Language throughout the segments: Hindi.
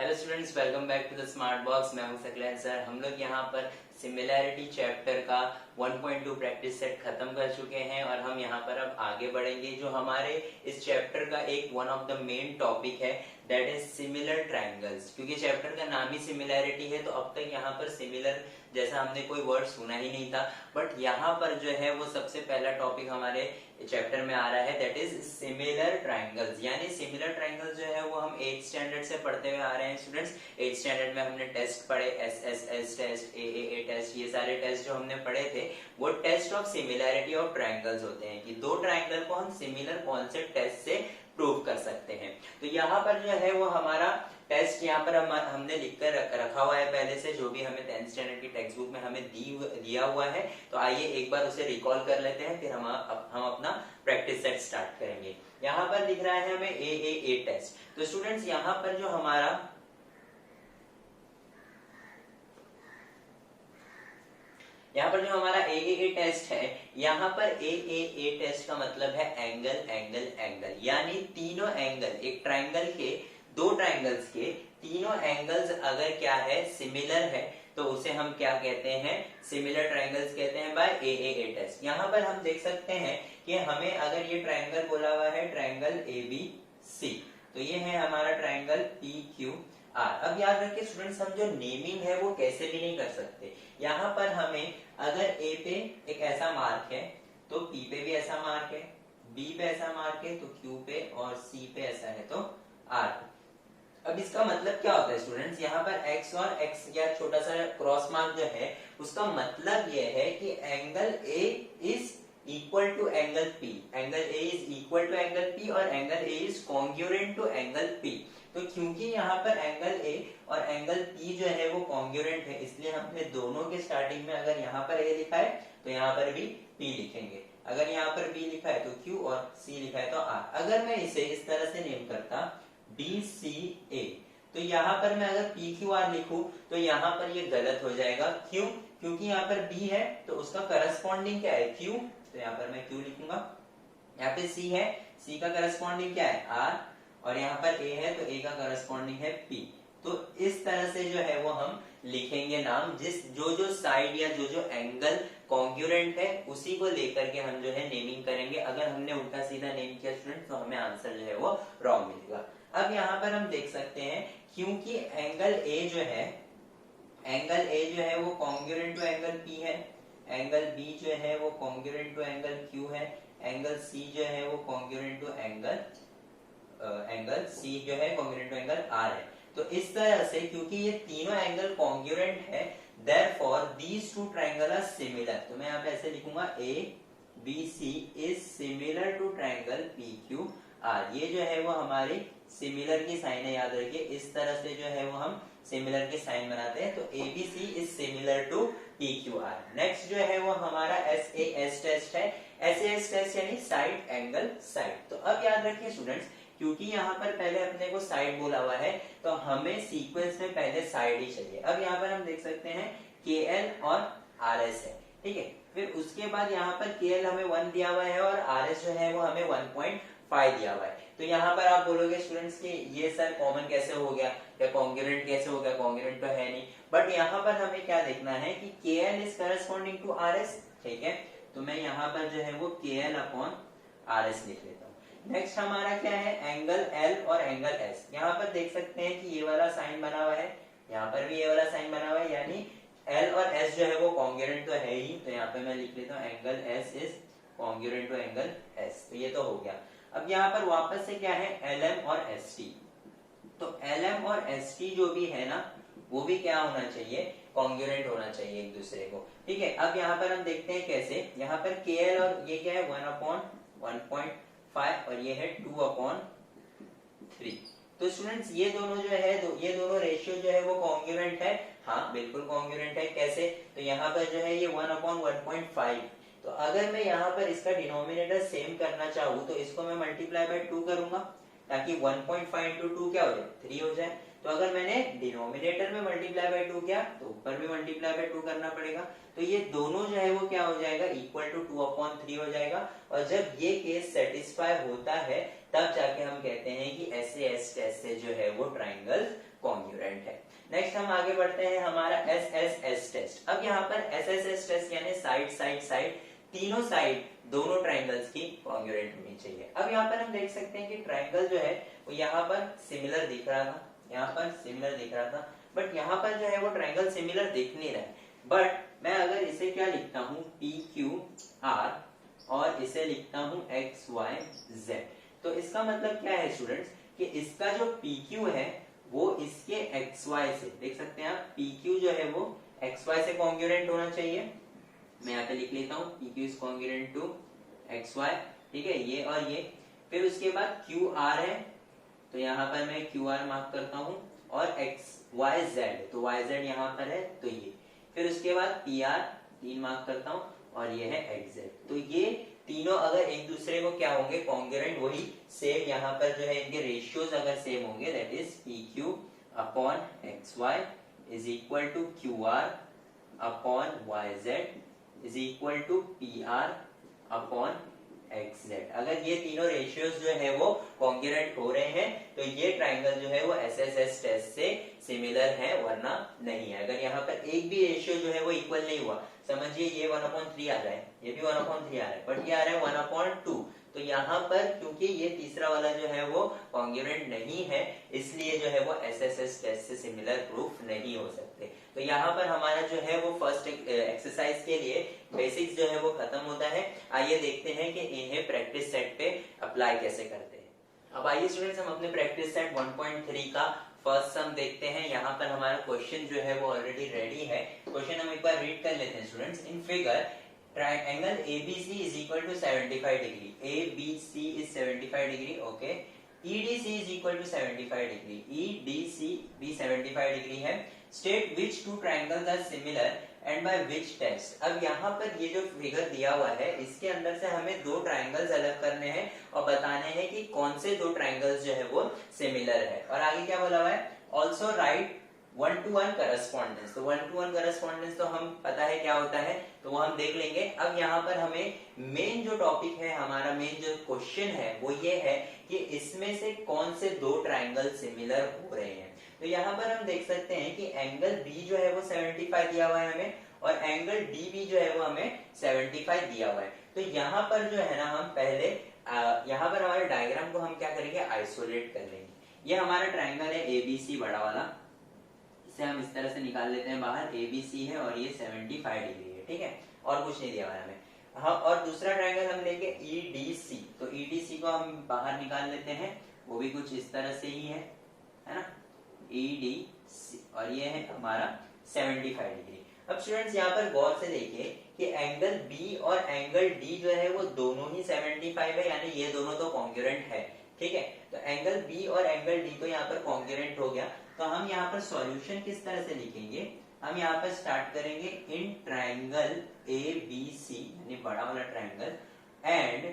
Hello students, welcome back to the smart box. मैं हूं सकलैन सर। हम लोग यहाँ पर सिमिलैरिटी चैप्टर का 1.2 प्रैक्टिस सेट खत्म कर चुके हैं और हम यहाँ पर अब आगे बढ़ेंगे। जो हमारे इस चैप्टर का एक one of the main topic है दैट इज सिमिलर ट्रायंगल्स। क्योंकि चैप्टर का नाम ही सिमिलैरिटी है तो अब तक यहाँ पर सिमिलर जैसा हमने कोई वर्ड सुना ही नहीं था, बट यहाँ पर जो है वो सबसे पहला टॉपिक हमारे चैप्टर में आ रहा है दैट इज सिमिलर ट्रायंगल्स। यानी सिमिलर ट्रायंगल्स जो है वो हम 8th स्टैंडर्ड से पढ़ते हुए आ रहे हैं स्टूडेंट्स। 8th स्टैंडर्ड में हमने टेस्ट पढ़े, SSS टेस्ट, AAA टेस्ट, ये सारे टेस्ट जो हमने पढ़े थे वो test of similarity of triangles होते हैं कि दो ट्रायंगल को हम सिमिलर कौन से टेस्ट से प्रूव कर सकते हैं। तो यहाँ पर जो है वो हमारा टेस्ट यहाँ पर हमने लिख कर रखा हुआ है पहले से, जो भी हमें 10th स्टैंडर्ड की टेक्स्ट बुक में हमें दिया हुआ है। तो आइए एक बार उसे रिकॉल कर लेते हैं, फिर हम अपना प्रैक्टिस सेट स्टार्ट करेंगे। यहाँ पर दिख रहा है हमें AAA टेस्ट। तो स्टूडेंट्स यहाँ पर जो हमारा AAA टेस्ट है, यहाँ पर AAA टेस्ट का मतलब है एंगल एंगल एंगल। यानी तीनों एंगल, एक ट्रायंगल के, दो ट्रायंगल्स के तीनों एंगल्स अगर क्या है, सिमिलर है, तो उसे हम क्या कहते हैं, सिमिलर ट्रायंगल्स कहते हैं बाय AAA टेस्ट। यहाँ पर हम देख सकते हैं कि हमें अगर ये ट्रायंगल बोला हुआ है ट्रायंगल ABC, तो ये है हमारा ट्रायंगल PQR। अब याद रखिए स्टूडेंट्स, हम जो नेमिंग है वो कैसे भी नहीं कर सकते। यहाँ पर हमें अगर A पे एक ऐसा मार्क है तो P पे भी ऐसा मार्क है, B पे ऐसा मार्क है तो Q पे, और C पे ऐसा है तो R। अब इसका मतलब क्या होता है स्टूडेंट्स, यहाँ पर X और X या छोटा सा क्रॉस मार्क जो है उसका मतलब ये है कि angle A is equal to angle P, angle A is equal to angle P और angle A is congruent to angle P। तो क्योंकि यहाँ पर एंगल A और एंगल P जो है वो कॉन्ग्रुएंट है, इसलिए हमने दोनों के स्टार्टिंग में अगर यहाँ पर A लिखा है तो यहाँ पर भी P लिखेंगे, अगर यहाँ पर B लिखा है तो Q और C लिखा है तो R। अगर मैं इसे इस तरह से नेम करता BCA, तो यहाँ पर मैं अगर PQR लिखूं तो यहाँ पर ये गलत हो जाएगा। क्यों? क्योंकि यहाँ पर B है तो उसका करस्पॉन्डिंग क्या है, Q, तो यहाँ पर मैं Q लिखूंगा। यहाँ पे C है, C का करस्पॉन्डिंग क्या है, R, और यहाँ पर A है तो A का करस्पॉन्डिंग है P। तो इस तरह से जो है वो हम लिखेंगे नाम, जो साइड या जो एंगल कॉन्ग्रुएंट है उसी को लेकर के हम जो है नेमिंग करेंगे। अगर हमने उल्टा सीधा नेम किया स्टूडेंट तो हमें आंसर जो है वो रॉन्ग मिलेगा। अब यहाँ पर हम देख सकते हैं क्योंकि एंगल A जो है वो कॉन्ग्रुएंट टू एंगल P है, एंगल B जो है वो कॉन्ग्रुएंट टू एंगल Q है, एंगल C जो है वो कॉन्ग्रुएंट टू एंगल C जो है कॉन्ग्रुएंट टू एंगल R है। तो इस तरह से क्योंकि ये तीनों एंगल कॉन्ग्रुएंट है, therefore these two triangle are similar. तो मैं यहाँ पे ऐसे लिखूंगा ABC is similar to triangle PQR। ये जो है वो हमारी सिमिलर की साइन है, याद रखिए इस तरह से जो है वो हम सिमिलर की साइन बनाते हैं। तो ABC is similar to PQR। Next जो है वो हमारा SAS टेस्ट है। SAS टेस्ट यानी साइड एंगल साइड। तो अब याद रखिए स्टूडेंट्स, क्योंकि यहाँ पर पहले अपने को साइड बोला हुआ है तो हमें सीक्वेंस में पहले साइड ही चाहिए। अब यहाँ पर हम देख सकते हैं KL और RS है, ठीक है। फिर उसके बाद यहाँ पर KL हमें 1 दिया हुआ है और RS जो है वो हमें 1.5 दिया हुआ है। तो यहाँ पर आप बोलोगे स्टूडेंट्स कि ये सर कॉमन कैसे हो गया या कॉन्ग्रुएंट कैसे हो गया, कॉन्ग्रुएंट तो है नहीं। बट यहाँ पर हमें क्या देखना है कि KL is corresponding to RS, ठीक है। तो मैं यहाँ पर जो है वो KL अपॉन RS लिख लेता हूँ। नेक्स्ट हमारा क्या है, एंगल L और एंगल S। यहाँ पर देख सकते हैं कि ये वाला साइन बना हुआ है, यहाँ पर भी ये वाला साइन बना हुआ है, यानी L और S जो है वो कॉन्ग्रुएंट तो है ही। तो यहाँ पे मैं लिख लेता हूँ angle S is congruent to angle S। तो ये तो हो गया। अब यहाँ पर वापस से क्या है, LM और ST। तो LM और ST जो भी है ना वो भी क्या होना चाहिए, कॉन्ग्रुएंट होना चाहिए एक दूसरे को, ठीक है। अब यहाँ पर हम देखते हैं कैसे, यहाँ पर KL और ये क्या है 1/1.5 और ये है 2/3। तो स्टूडेंट्स ये दोनों जो है ये दोनों रेशियो जो है वो कॉन्ग्रुएंट है। हाँ बिल्कुल कॉन्ग्रुएंट है। कैसे? तो यहाँ पर जो है ये 1/1.5। तो अगर मैं यहाँ पर इसका डिनोमिनेटर सेम करना चाहूँ तो इसको मैं मल्टीप्लाई बाय 2 करूंगा ताकि 1.5 इंटू 2 क्या हो जाए, 3 हो जाए। तो अगर मैंने डिनोमिनेटर में मल्टीप्लाई बाय 2 किया तो ऊपर भी मल्टीप्लाई बाय 2 करना पड़ेगा। तो ये दोनों जो है वो क्या हो जाएगा, इक्वल टू 2/3 हो जाएगा। और जब ये केस सेटिस्फाई होता है तब जाके हम कहते हैं कि SAS टेस्ट से जो है वो ट्रायंगल कॉन्ग्रुएंट है। नेक्स्ट हम आगे बढ़ते हैं हमारा SSS टेस्ट। अब यहाँ पर SSS टेस्ट यानी साइड साइड साइड, तीनों साइड दोनों ट्राइंगल्स की कॉन्ग्रुएंट होनी चाहिए। अब यहाँ पर हम देख सकते हैं कि ट्राइंगल जो है वो यहाँ पर सिमिलर दिख रहा था, यहाँ पर सिमिलर दिख रहा था, बट यहाँ पर जो है वो ट्राइंगल सिमिलर दिख नहीं रहा है। बट मैं अगर इसे क्या लिखता हूँ PQR और इसे लिखता हूँ XYZ, तो इसका मतलब क्या है स्टूडेंट्स कि इसका जो PQ है वो इसके XY से, देख सकते हैं आप, PQ जो है वो XY से कॉन्ग्रुएंट होना चाहिए। मैं यहाँ पे लिख लेता हूँ PQ is congruent to XY, ठीक है, ये और ये। फिर उसके बाद QR है, तो यहाँ पर मैं QR मार्क करता हूँ, और XYZ, तो YZ यहाँ पर है, तो ये। फिर उसके बाद PR 3 मार्क करता हूँ, और ये है XZ। तो ये तीनों अगर एक दूसरे को क्या होंगे, कॉन्ग्रुएंट, वही सेम यहाँ पर जो है इनके रेशियोज अगर सेम होंगे, that is PQ upon XY is equal to QR upon YZ is equal to PR upon XZ। अगर ये तीनों रेशियोज जो है वो कॉन्ग्रुएंट हो रहे हैं तो ये ट्राइंगल जो है वो SSS टेस्ट से सिमिलर है, वरना नहीं है। अगर यहाँ पर एक भी रेशियो जो है वो इक्वल नहीं हुआ, समझिए ये 1/3 आ रहा है, ये भी 1/3 आ रहा है, बट ये आ रहा है 1/2, तो यहाँ पर क्योंकि ये तीसरा वाला जो है वो कॉन्ग्रुएंट नहीं है, इसलिए जो है वो SSS टेस्ट से सिमिलर प्रूफ नहीं हो सकते। तो यहाँ पर हमारा जो है वो फर्स्ट एक्सरसाइज के लिए बेसिक्स जो है वो खत्म होता है। आइए देखते हैं कि इन्हें प्रैक्टिस सेट पे अप्लाई कैसे करते हैं। अब आइए स्टूडेंट्स हम अपने प्रैक्टिस सेट 1.3 का फर्स्ट सम देखते हैं। यहाँ पर हमारा क्वेश्चन जो है वो ऑलरेडी रेडी है। क्वेश्चन हम एक बार रीड कर लेते हैं students. In figure triangle ABC is equal to 75 degree. ABC is 75 degree. Okay. EDC is equal to 75 degree. EDC भी 75 degree है. State which two triangles are similar and by which test. अब यहाँ पर ये जो फिगर दिया हुआ है इसके अंदर से हमें दो ट्राइंगल्स अलग करने हैं और बताने हैं कि कौन से दो ट्राइंगल्स जो है वो सिमिलर है। और आगे क्या बोला हुआ है, ऑल्सो राइट 1-to-1 करस्पॉन्डेंस। तो 1-to-1 करस्पॉन्डेंस तो हम पता है क्या होता है, तो वो हम देख लेंगे। अब यहाँ पर हमें मेन जो टॉपिक है, हमारा मेन जो क्वेश्चन है वो ये है कि इसमें से कौन से दो ट्राइंगल सिमिलर हो रहे हैं। तो यहाँ पर हम देख सकते हैं कि एंगल B जो है वो 75 दिया हुआ है हमें, और एंगल DB जो है वो हमें 75 दिया हुआ है। तो यहाँ पर जो है ना, हम पहले यहाँ पर हमारे डायग्राम को हम क्या करेंगे, आइसोलेट कर लेंगे। ये हमारा ट्राइंगल है ABC बड़ा वाला, इसे हम इस तरह से निकाल लेते हैं बाहर। ABC है और ये 75 डिग्री है, ठीक है, और कुछ नहीं दिया हुआ है हमें। हाँ, और दूसरा ट्राइंगल हम लेंगे EDC। तो EDC को हम बाहर निकाल लेते हैं, वो भी कुछ इस तरह से ही है ना, EDC, और ये है हमारा 75 डिग्री। अब स्टूडेंट्स यहाँ पर गौर से देखिए कि एंगल B और एंगल D जो है वो दोनों ही 75 है, यानी ये दोनों तो कॉन्ग्रुएंट है, ठीक है। तो एंगल B और एंगल D तो यहाँ पर कॉन्ग्रुएंट हो गया। तो हम यहाँ पर सॉल्यूशन किस तरह से लिखेंगे, हम यहाँ पर स्टार्ट करेंगे इन ट्राइंगल ABC यानी बड़ा वाला ट्राइंगल एंड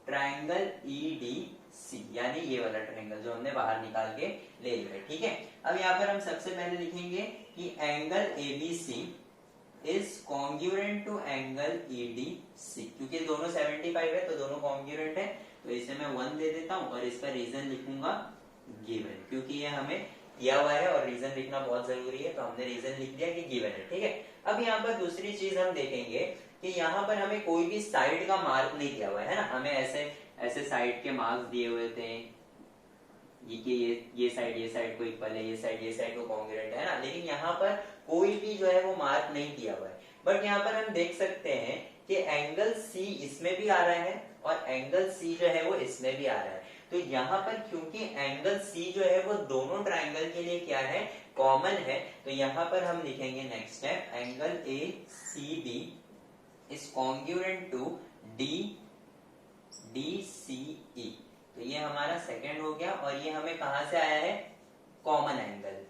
ट्राइंगल EDC यानी ये वाला ट्राइंगल जो हमने बाहर निकाल के ले लिया, ठीक है। अब यहाँ पर हम सबसे पहले लिखेंगे कि angle ABC is congruent to angle EDC, क्योंकि दोनों 75 है तो दोनों कॉन्ग्रुएंट है। तो इसे मैं 1 दे देता हूँ और इसका रीजन लिखूंगा गिवन, क्योंकि ये हमें दिया हुआ है और रीजन लिखना बहुत जरूरी है, तो हमने रीजन लिख दिया कि गिवन है, ठीक है। अब यहाँ पर दूसरी चीज हम देखेंगे कि यहाँ पर हमें कोई भी साइड का मार्क नहीं दिया हुआ है ना, हमें ऐसे साइड के मार्क्स दिए हुए थे, ये साइड को इक्वल है, ये साइड को कॉन्ग्रुएंट है ना, लेकिन यहाँ पर कोई भी जो है वो मार्क नहीं दिया हुआ है। बट यहाँ पर हम देख सकते हैं कि एंगल C इसमें भी आ रहा है और एंगल C जो है वो इसमें भी आ रहा है। तो यहाँ पर क्योंकि एंगल C जो है वो दोनों ट्राइंगल के लिए क्या है, कॉमन है, तो यहाँ पर हम लिखेंगे next step, angle ACB is congruent to DCE। तो ये हमारा सेकंड हो गया, और ये हमें कहां से आया है, कॉमन एंगल।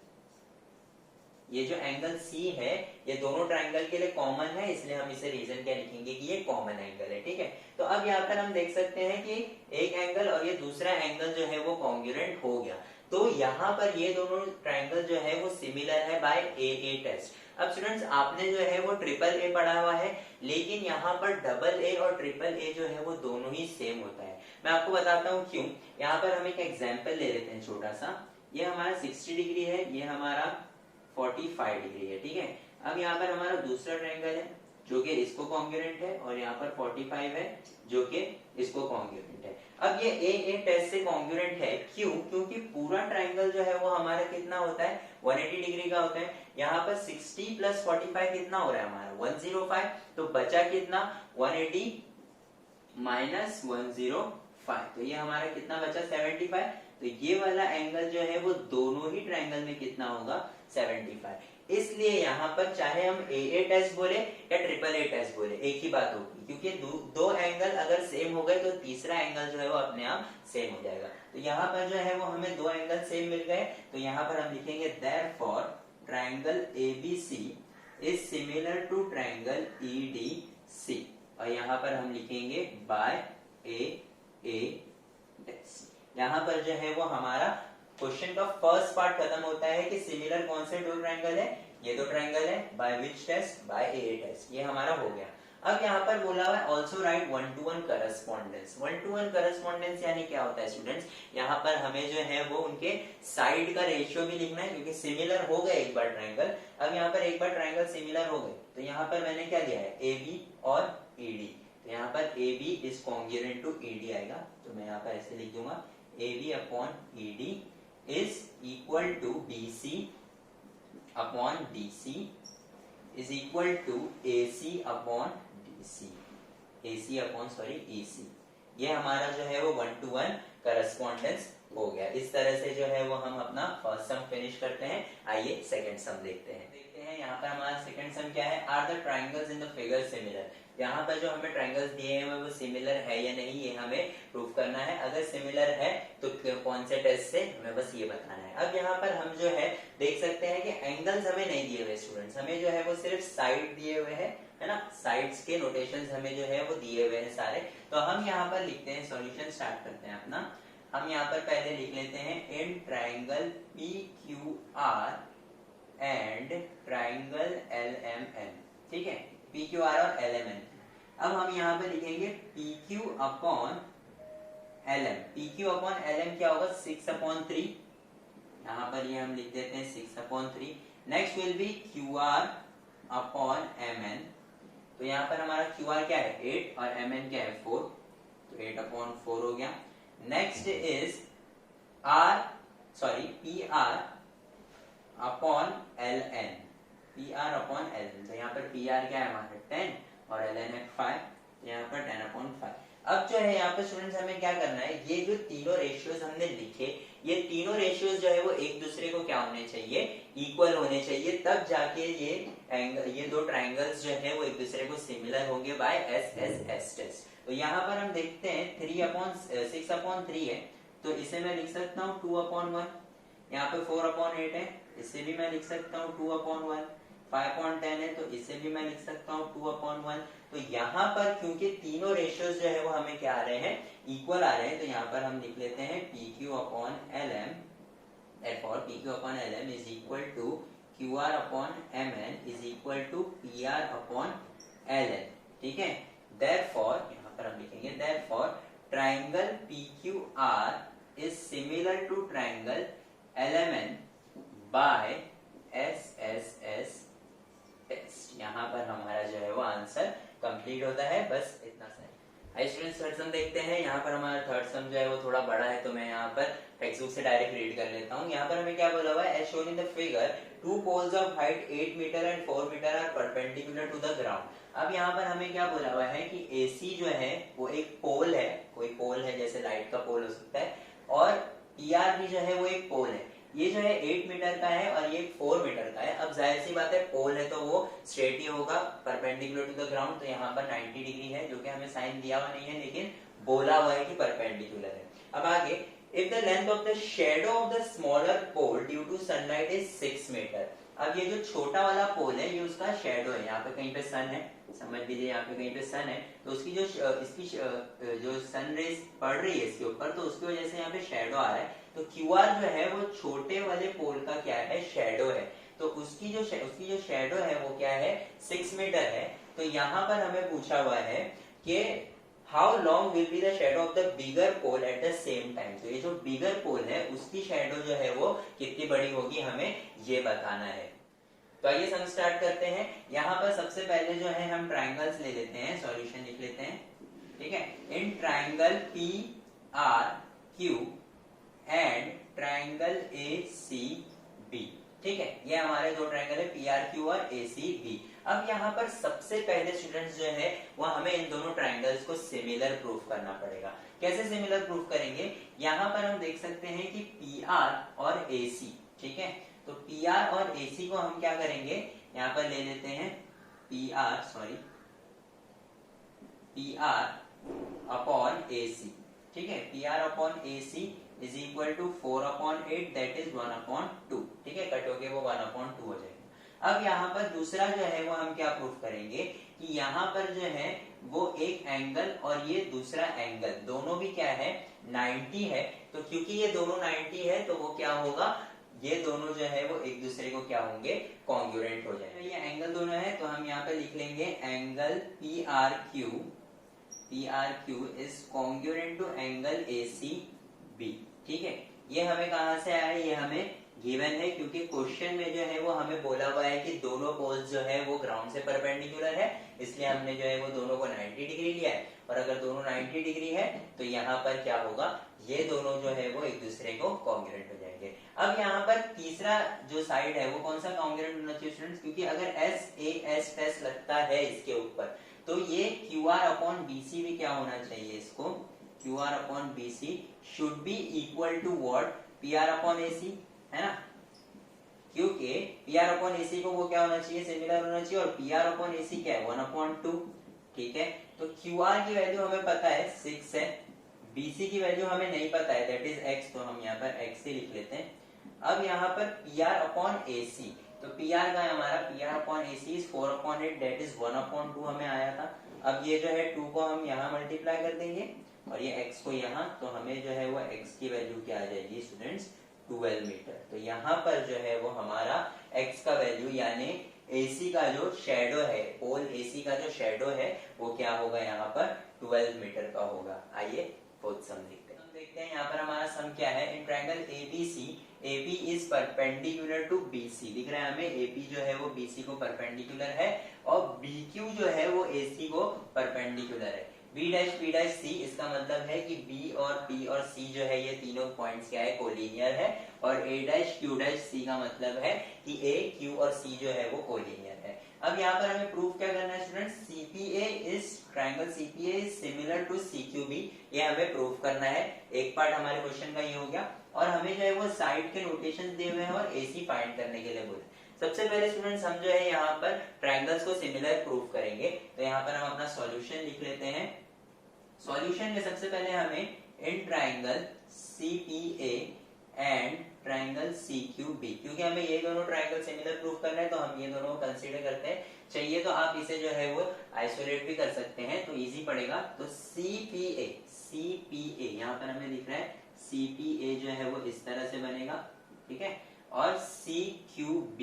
ये जो एंगल C है ये दोनों ट्राइंगल के लिए कॉमन है, इसलिए हम इसे रीजन क्या लिखेंगे कि ये कॉमन एंगल है, ठीक है। तो अब यहाँ पर हम देख सकते हैं कि एक एंगल और ये दूसरा एंगल जो है वो कॉन्ग्रुएंट हो गया। तो यहाँ पर ये दोनों ट्राइंगल जो है वो सिमिलर है बाय AA टेस्ट। अब स्टूडेंट्स आपने जो है वो AAA पढ़ा हुआ है, लेकिन यहाँ पर AA और AAA जो है वो दोनों ही सेम होता है। मैं आपको बताता हूँ क्यों। यहाँ पर हम एक एग्जाम्पल ले लेते हैं छोटा सा। ये हमारा 60 डिग्री है, ये हमारा 45 डिग्री है, ठीक है। अब यहाँ पर हमारा दूसरा ट्रायंगल है जो कि इसको कॉन्ग्रुएंट है, और यहाँ पर 45 है जो कि इसको कॉन्ग्रुएंट है। अब ये ए टेस्ट से कॉन्ग्रुएंट है, क्यों? क्योंकि पूरा ट्रायंगल जो है वो हमारा कितना होता है, 180 डिग्री का होता है। यहाँ पर 60 प्लस 45 कितना हो रहा है हमारा, 105। तो बचा कितना, 180 माइनस 105, तो ये हमारा कितना बचा, 75। तो ये वाला एंगल जो है वो दोनों ही ट्रायंगल में कितना होगा, 75। इसलिए यहाँ पर चाहे हम ए टेस्ट बोले या ट्रिपल ए टेस्ट बोले, एक ही बात होगी, क्योंकि दो एंगल अगर सेम हो गए तो तीसरा एंगल जो है वो अपने आप सेम हो जाएगा। तो यहाँ पर जो है वो हमें दो एंगल सेम मिल गए, तो यहाँ पर हम लिखेंगे therefore triangle ABC is similar to triangle EDC, और यहाँ पर हम लिखेंगे बाय ए टेस्ट। यहाँ पर जो है वो हमारा क्वेश्चन का फर्स्ट पार्ट खत्म होता है कि सिमिलर कौन से दो ट्रायंगल है, ये दो ट्रायंगल है, by which test, by A test, ये हमारा हो गया। अब यहाँ पर बोला हुआ है also right 1-to-1 correspondence. 1-to-1 correspondence यानी क्या होता है स्टूडेंट्स, यहाँ पर हमें जो है वो उनके साइड का रेशियो भी लिखना है, क्योंकि सिमिलर हो गए एक बार ट्रायंगल। अब यहाँ पर एक बार ट्रायंगल सिमिलर हो गए, तो यहाँ पर मैंने क्या लिया है, AB और ED। तो यहाँ पर AB is congruent to ED आएगा, तो मैं यहाँ पर ऐसे लिख दूंगा AB upon ED is equal to BC upon DC is equal to AC upon DC, AC upon EC। ये हमारा जो है वो 1-to-1 करस्पॉन्डेंस हो गया। इस तरह से जो है वो हम अपना फर्स्ट सम फिनिश करते हैं। आइए सेकंड सम देखते हैं। यहाँ पर हमारा सेकंड सम क्या है, are the triangles in the figure similar. यहाँ पर जो हमें ट्रायंगल्स दिए हैं वो सिमिलर है या नहीं, ये हमें प्रूव करना है। अगर सिमिलर है तो कौन से टेस्ट से, हमें बस ये बताना है। अब यहाँ पर हम जो है देख सकते हैं कि एंगल्स हमें नहीं दिए हुए स्टूडेंट्स, हमें जो है वो सिर्फ साइड दिए हुए हैं, है ना। साइड्स के नोटेशंस हमें जो है वो दिए हुए हैं सारे। तो हम यहाँ पर लिखते हैं, सॉल्यूशन स्टार्ट करते हैं अपना। हम यहाँ पर पहले लिख लेते हैं in triangle PQR and triangle LMN, ठीक है, PQR और LMN। अब हम यहाँ पर लिखेंगे PQ upon LM। PQ upon LM क्या होगा, 6/3। यहाँ पर ये हम लिख देते हैं 6/3। Next will be QR upon MN। तो यहाँ पर हमारा QR क्या है, 8, और MN क्या है, 4, तो 8/4 हो गया। Next is PR upon LN, PR upon LN। तो यहाँ पर PR क्या है हमारा 10 और LN है 5, तो यहाँ पर 10/5। अब जो है यहाँ पर स्टूडेंट्स हमें क्या करना है, ये जो तीनों रेशियोज हमने लिखे, ये तीनों रेशियोज जो है वो एक दूसरे को क्या होने चाहिए, इक्वल होने चाहिए, तब जाके ये दो ट्रायंगल्स जो है वो एक दूसरे को सिमिलर होंगे बाय SSS टेस्ट। तो यहाँ पर हम देखते हैं 6/3 है, तो इसे मैं लिख सकता हूँ 2/1। यहाँ पे 4/8 है, इसे भी मैं लिख सकता हूँ 2/1। 5/10 है, तो इसे भी मैं लिख सकता हूँ 2/1। तो यहाँ पर क्योंकि तीनों रेशियोज जो है वो हमें क्या आ रहे हैं, इक्वल आ रहे हैं, तो यहाँ पर हम लिख लेते हैं PQ upon LM। therefore PQ upon LM is equal to QR upon MN is equal to PR upon LN, ठीक है। therefore यहाँ पर हम लिखेंगे therefore triangle PQR is similar to triangle LMN by SSS test. यहाँ पर हमारा जो है वो आंसर कंप्लीट होता है, बस इतना सा। हाय स्टूडेंट्स, थर्ड सम देखते हैं। यहाँ पर हमारा थर्ड सम जो है वो थोड़ा बड़ा है, तो मैं यहाँ पर टेक्स्ट बुक से डायरेक्ट रीड कर लेता हूँ। यहाँ पर हमें क्या बोला हुआ है, as shown in the figure 2 poles of height 8 metre and 4 metre are perpendicular to the ground. अब यहाँ पर हमें क्या बोला हुआ है कि AC जो है वो एक पोल है, कोई पोल है, जैसे लाइट का पोल हो सकता है, और PR भी जो है वो एक पोल है। ये जो है 8 मीटर का है और ये 4 मीटर का है। अब जाहिर सी बात है, पोल है तो वो स्ट्रेट ही होगा, परपेंडिकुलर टू द ग्राउंड। तो यहाँ पर 90 डिग्री है, जो कि हमें साइन दिया हुआ नहीं है, लेकिन बोला हुआ है कि परपेंडिकुलर है। अब आगे, if the length of the shadow of the smaller pole due to sunlight is 6 metre. अब ये जो छोटा वाला पोल है, ये उसका शेडो है। यहाँ पे कहीं पे सन है, समझ लीजिए यहाँ पे कहीं पे सन है, तो उसकी जो सन रेज पड़ रही है इसके ऊपर, तो उसकी वजह से यहाँ पे शेडो आ रहा है। तो QR जो है वो छोटे वाले पोल का क्या है, शेडो है। तो उसकी जो शेडो है वो क्या है, 6 मीटर है। तो यहाँ पर हमें पूछा हुआ है कि how long will be the shadow of the bigger pole at the same time. तो ये जो बिगर पोल है उसकी शेडो जो है वो कितनी बड़ी होगी हमें ये बताना है। तो आइए हम स्टार्ट करते हैं। यहाँ पर सबसे पहले जो है हम ट्राइंगल्स ले लेते हैं, सॉल्यूशन लिख लेते हैं, ठीक है। In triangle P R Q and triangle A C B, ठीक है, ये हमारे दो ट्राइंगल है पी आर क्यू और ए सी बी। अब यहाँ पर सबसे पहले स्टूडेंट्स जो है वो हमें इन दोनों ट्राइंगल्स को सिमिलर प्रूफ करना पड़ेगा। कैसे सिमिलर प्रूफ करेंगे? यहाँ पर हम देख सकते हैं कि पी आर और ए सी, ठीक है, तो पी आर और ए सी को हम क्या करेंगे, यहाँ पर ले लेते हैं P R upon A C, ठीक है, P R upon A C is equal to 4/8 that is 1/2, ठीक है, कटोगे वो 1/2 हो जाएगा। अब यहाँ पर दूसरा जो है वो हम क्या प्रूफ करेंगे कि यहाँ पर जो है वो एक एंगल और ये दूसरा एंगल दोनों भी क्या है 90 है। तो क्योंकि ये दोनों 90 है तो वो क्या होगा, ये दोनों जो है वो एक दूसरे को क्या होंगे, कॉन्ग्रुएंट हो जाएंगे। ये एंगल दोनों है तो हम यहाँ पे लिख लेंगे angle P R Q is congruent to angle A C B, ठीक है। ये हमें कहाँ से आया है, ये हमें गिवन है क्योंकि क्वेश्चन में जो है वो हमें बोला हुआ है कि दोनों पोल्स जो है वो ग्राउंड से परपेंडिकुलर है, इसलिए हमने जो है वो दोनों को 90 डिग्री लिया है। और अगर दोनों 90 डिग्री है तो यहाँ पर क्या होगा, ये दोनों जो है वो एक दूसरे को कॉन्ग्रुएंट हो जाएंगे। अब यहाँ पर तीसरा जो साइड है वो कौन सा कॉन्ग्रुएंट होना चाहिए स्टूडेंट्स, क्योंकि अगर एस ए एस टेस्ट लगता है इसके ऊपर तो ये Q R upon B C भी क्या होना चाहिए, इसको Q R upon B C should be equal to what, P R upon A C, है ना, क्योंकि P R upon A C को वो क्या होना चाहिए, सिमिलर होना चाहिए, और P R upon A C क्या है 1/2, ठीक है। तो क्यू आर की वैल्यू हमें पता है 6 है, बीसी की वैल्यू हमें नहीं पता है दैट इज x, तो हम यहाँ पर x ही लिख लेते हैं। अब यहाँ पर P R upon A C, तो पी आर का है हमारा P R upon A C is 4/8 that is 1/2 हमें आया था। अब ये जो है 2 को हम यहाँ मल्टीप्लाई कर देंगे और ये x को यहाँ, तो हमें जो है वो x की वैल्यू क्या आ जाएगी स्टूडेंट्स 12 मीटर। तो यहाँ पर जो है वो हमारा x का वैल्यू यानी AC का जो शेडो है, पोल AC का जो शेडो है वो क्या होगा, यहाँ पर 12 मीटर का होगा। आइए फोर्थ सम देखते हैं। हम देखते हैं यहाँ पर हमारा सम क्या है, in triangle ABC AB is perpendicular to BC, दिख रहा है हमें AB जो है वो BC को परपेंडिकुलर है और BQ जो है वो AC को परपेंडिकुलर है। B dash P dash C, इसका मतलब है कि B और P और C जो है ये तीनों पॉइंट्स क्या है, कोलिनियर है, और A dash Q dash C का मतलब है कि A Q और C जो है वो कोलिनियर है। अब यहाँ पर हमें प्रूफ क्या करना है student, CPA is triangle CPA is similar to CQB, ये हमें प्रूफ करना है। एक पार्ट हमारे क्वेश्चन का ये हो गया और हमें जो है वो साइड के नोटेशन दिए हुए हैं और AC फाइंड करने के लिए बोले। सबसे पहले स्टूडेंट्स हम जो है यहाँ पर ट्रायंगल्स को सिमिलर प्रूफ करेंगे, तो यहाँ पर हम अपना सॉल्यूशन लिख लेते हैं। सॉल्यूशन में सबसे पहले हमें in triangle CPA and triangle CQB, क्योंकि हमें ये दोनों ट्रायंगल सिमिलर प्रूफ करना है तो हम ये दोनों को कंसीडर करते हैं। चाहिए तो आप इसे जो है वो आइसोलेट भी कर सकते हैं तो इजी पड़ेगा। तो CPA यहाँ पर हमें दिख रहा है CPA जो है वो इस तरह से बनेगा, ठीक है, और CQB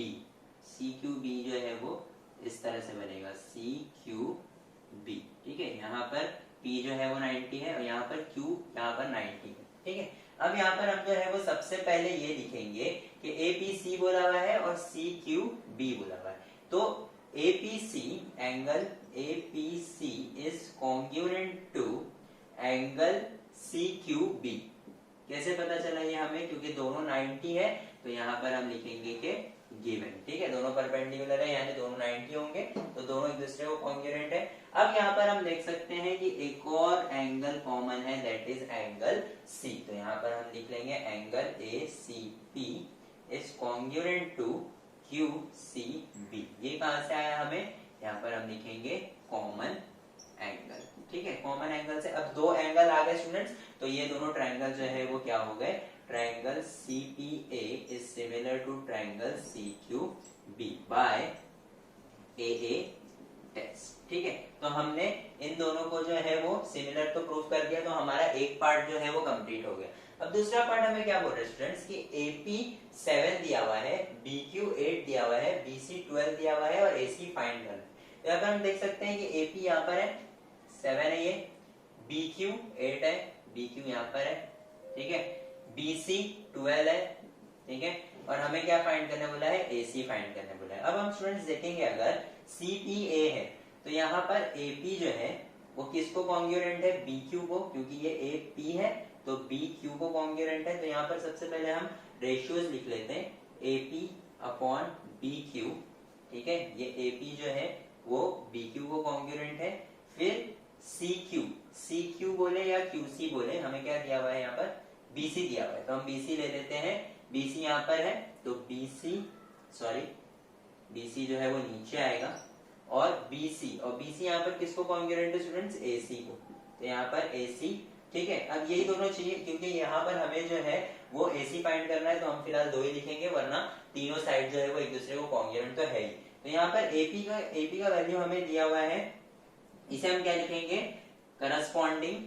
जो है वो इस तरह से बनेगा CQB, ठीक है। यहाँ पर P जो है वो 90 है और यहाँ पर Q यहाँ पर 90 है, ठीक है। अब यहाँ पर हम जो है वो सबसे पहले ये लिखेंगे कि APC बोला हुआ है और CQB बोला हुआ है। तो APC angle APC is congruent to angle CQB। कैसे पता चला ये हमें, क्योंकि दोनों 90 है तो यहाँ पर हम लिखेंगे कि गिवन, ठीक है, दोनों परपेंडिकुलर है यानी दोनों 90 होंगे तो दोनों एक दूसरे को कॉन्ग्रुएंट है। अब यहाँ पर हम देख सकते हैं कि एक और एंगल कॉमन है दैट इज एंगल C, तो यहाँ पर हम लिख लेंगे angle ACP is congruent to QCB। ये कहाँ से आया हमें, यहाँ पर हम लिखेंगे कॉमन एंगल, ठीक है, कॉमन एंगल से। अब दो एंगल आ गए स्टूडेंट्स, तो ये दोनों ट्रायंगल जो है वो क्या हो गए, triangle CPA is similar to triangle CQB by AA test, ठीक है। तो हमने इन दोनों को जो है वो सिमिलर तो प्रूफ कर दिया, तो हमारा एक पार्ट जो है वो कंप्लीट हो गया। अब दूसरा पार्ट हमें क्या बोल रहे हैं स्टूडेंट्स कि AP 7 दिया हुआ है, BQ 8 दिया हुआ है, BC 12 दिया हुआ है और AC फाइंड करना है। तो यहाँ पर हम देख सकते हैं कि AP यहाँ पर है 7 है, ये BQ 8 है, BQ यहाँ पर है, ठीक है, BC 12 है, ठीक है, और हमें क्या फाइंड करने बोला है, AC फाइंड करने बोला है। अब हम स्टूडेंट्स देखेंगे अगर CPA है तो यहाँ पर AP जो है वो किसको कॉन्ग्रुएंट है, BQ को, क्योंकि ये AP है तो BQ को कॉन्ग्रुएंट है। तो यहाँ पर सबसे पहले हम रेशियोज लिख लेते हैं, AP अपॉन BQ, ठीक है, ये AP जो है वो BQ को कॉन्ग्रुएंट है। फिर CQ बोले या QC बोले, हमें क्या दिया हुआ है यहाँ पर, BC दिया हुआ है, तो हम BC ले लेते हैं। BC यहाँ पर है तो BC जो है वो नीचे आएगा, और BC यहाँ पर किसको कॉन्ग्रुएंट है स्टूडेंट्स, AC को, तो यहाँ पर AC, ठीक है। अब यही दोनों चाहिए, क्योंकि यहाँ पर हमें जो है वो AC फाइंड करना है, तो हम फिलहाल 2 ही लिखेंगे, वरना तीनों साइड जो है वो एक दूसरे को कॉन्ग्रुएंट तो है ही। तो यहाँ पर AP का वैल्यू हमें दिया हुआ है, इसे हम क्या लिखेंगे, corresponding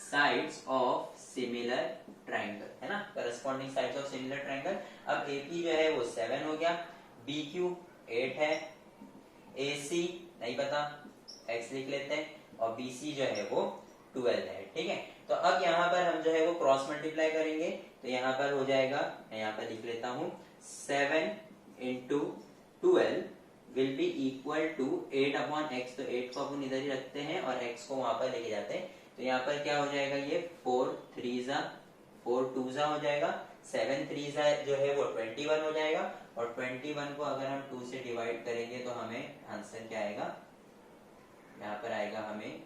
sides of similar triangle, है ना, corresponding sides of similar triangle. अब AP जो है वो 7 हो गया, BQ 8 है, AC नहीं पता, X लिख लेते हैं, और BC जो है वो 12 है, ठीक है। तो अब यहाँ पर हम जो है वो क्रॉस मल्टीप्लाई करेंगे, तो यहाँ पर हो जाएगा, मैं यहाँ पर लिख लेता हूँ, 7 into 12 will be equal to 8 upon x, तो 8 को अपन इधर ही रखते हैं और x को वहां पर लेके जाते हैं, तो यहाँ पर क्या हो जाएगा, ये 4 2 हो जाएगा, 7 3 जो है वो 21 हो जाएगा, और 21 को अगर हम 2 से डिवाइड करेंगे तो हमें आंसर क्या आएगा, यहाँ पर आएगा हमें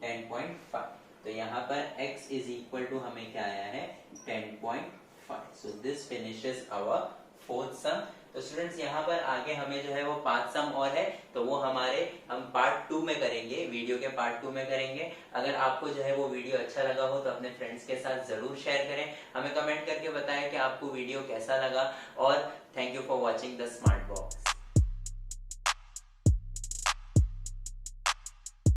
10.5, तो यहाँ पर x इज इक्वल टू हमें क्या आया है, 10.5। So this finishes our fourth sum. तो स्टूडेंट्स यहाँ पर आगे हमें जो है वो 5 सम और है, तो वो हम पार्ट 2 में करेंगे, वीडियो के पार्ट 2 में करेंगे। अगर आपको जो है वो वीडियो अच्छा लगा हो तो अपने फ्रेंड्स के साथ जरूर शेयर करें, हमें कमेंट करके बताएं कि आपको वीडियो कैसा लगा, और thank you for watching the smart box.